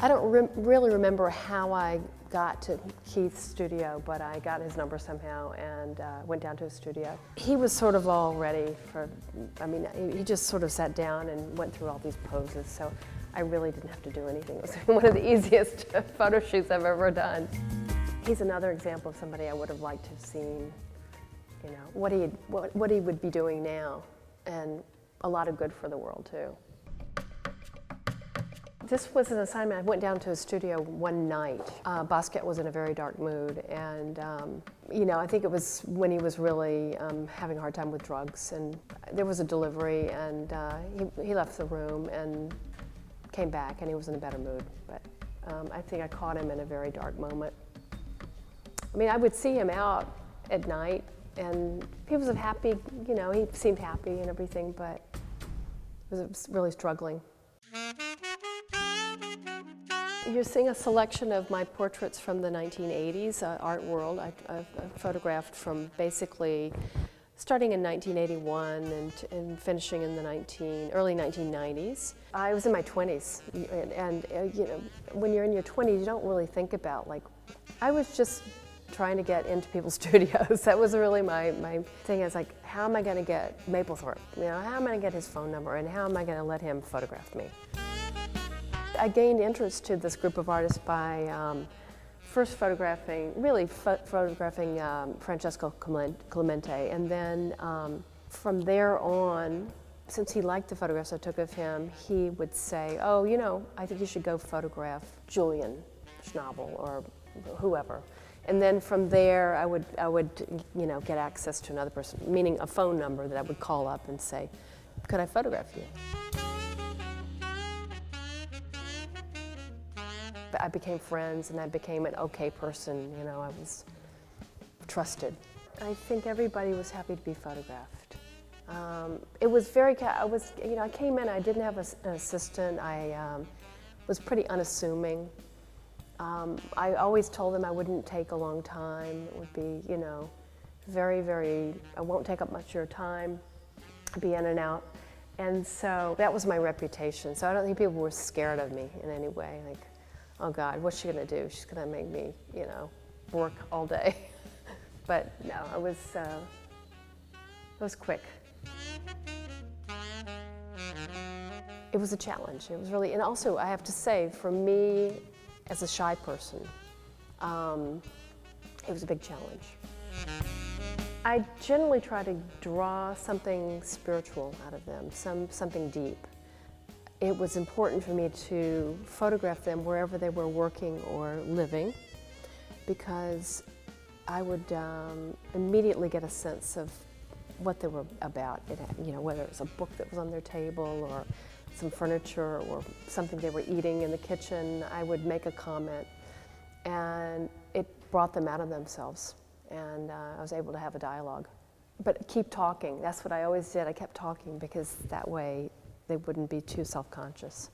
I don't really remember how I got to Keith's studio, but I got his number somehow and went down to his studio. He was sort of all ready for, he just sort of sat down and went through all these poses, so I really didn't have to do anything. It was one of the easiest photo shoots I've ever done. He's another example of somebody I would have liked to have seen, you know, what he would be doing now, and a lot of good for the world too. This was an assignment. I went down to his studio one night. Basquiat was in a very dark mood, and you know, I think it was when he was really having a hard time with drugs. And there was a delivery, and he left the room and came back, and he was in a better mood. But I think I caught him in a very dark moment. I mean, I would see him out at night, and he was happy. You know, he seemed happy and everything, but he was really struggling. You're seeing a selection of my portraits from the 1980s art world. I've photographed from basically starting in 1981 and finishing in the early 1990s. I was in my 20s, and you know, when you're in your 20s, you don't really think about, like, I was just trying to get into people's studios. That was really my thing. I was like, how am I going to get Mapplethorpe? You know, how am I going to get his phone number, and how am I going to let him photograph me? I gained interest to this group of artists by first photographing Francesco Clemente, and then from there on, since he liked the photographs I took of him, he would say, oh, you know, I think you should go photograph Julian Schnabel or whoever. And then from there, I would, you know, get access to another person, meaning a phone number that I would call up and say, could I photograph you? I became friends, and I became an okay person. You know, I was trusted. I think everybody was happy to be photographed. It was very, you know, I came in, I didn't have an assistant. I was pretty unassuming. I always told them I wouldn't take a long time. It would be, you know, I won't take up much of your time, be in and out. And so that was my reputation. So I don't think people were scared of me in any way. Like, oh God, what's she gonna do? She's gonna make me, you know, work all day. But no, it was quick. It was a challenge. It was really, and also I have to say, for me, as a shy person, it was a big challenge. I generally try to draw something spiritual out of them, something deep. It was important for me to photograph them wherever they were working or living, because I would immediately get a sense of what they were about. You know, whether it was a book that was on their table, or some furniture, or something they were eating in the kitchen. I would make a comment, and it brought them out of themselves, and I was able to have a dialogue. But keep talking. That's what I always did. I kept talking, because that way they wouldn't be too self-conscious.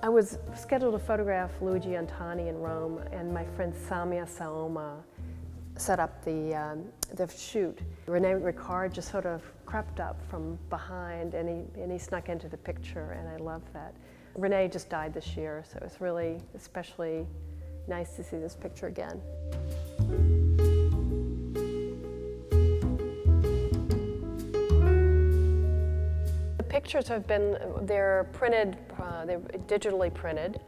I was scheduled to photograph Luigi Antani in Rome, and my friend Samia Saoma set up the shoot. René Ricard just sort of crept up from behind, and he snuck into the picture, and I love that. René just died this year, so it's really especially nice to see this picture again. The pictures have been, they're printed, they're digitally printed,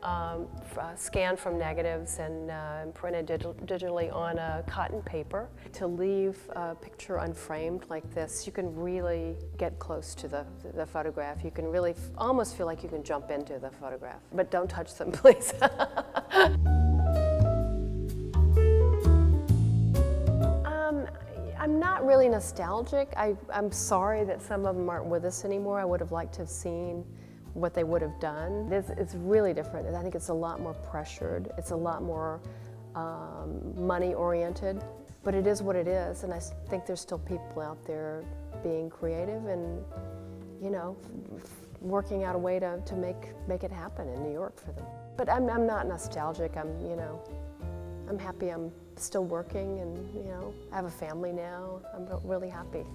scanned from negatives and printed digitally on a cotton paper. To leave a picture unframed like this, you can really get close to the photograph. You can really almost feel like you can jump into the photograph. But don't touch them, please. I'm not really nostalgic. I'm sorry that some of them aren't with us anymore. I would have liked to have seen what they would have done. It's really different. I think it's a lot more pressured. It's a lot more money-oriented. But it is what it is, and I think there's still people out there being creative and, you know, working out a way to make it happen in New York for them. But I'm not nostalgic. You know, I'm happy I'm still working and, you know, I have a family now. I'm really happy.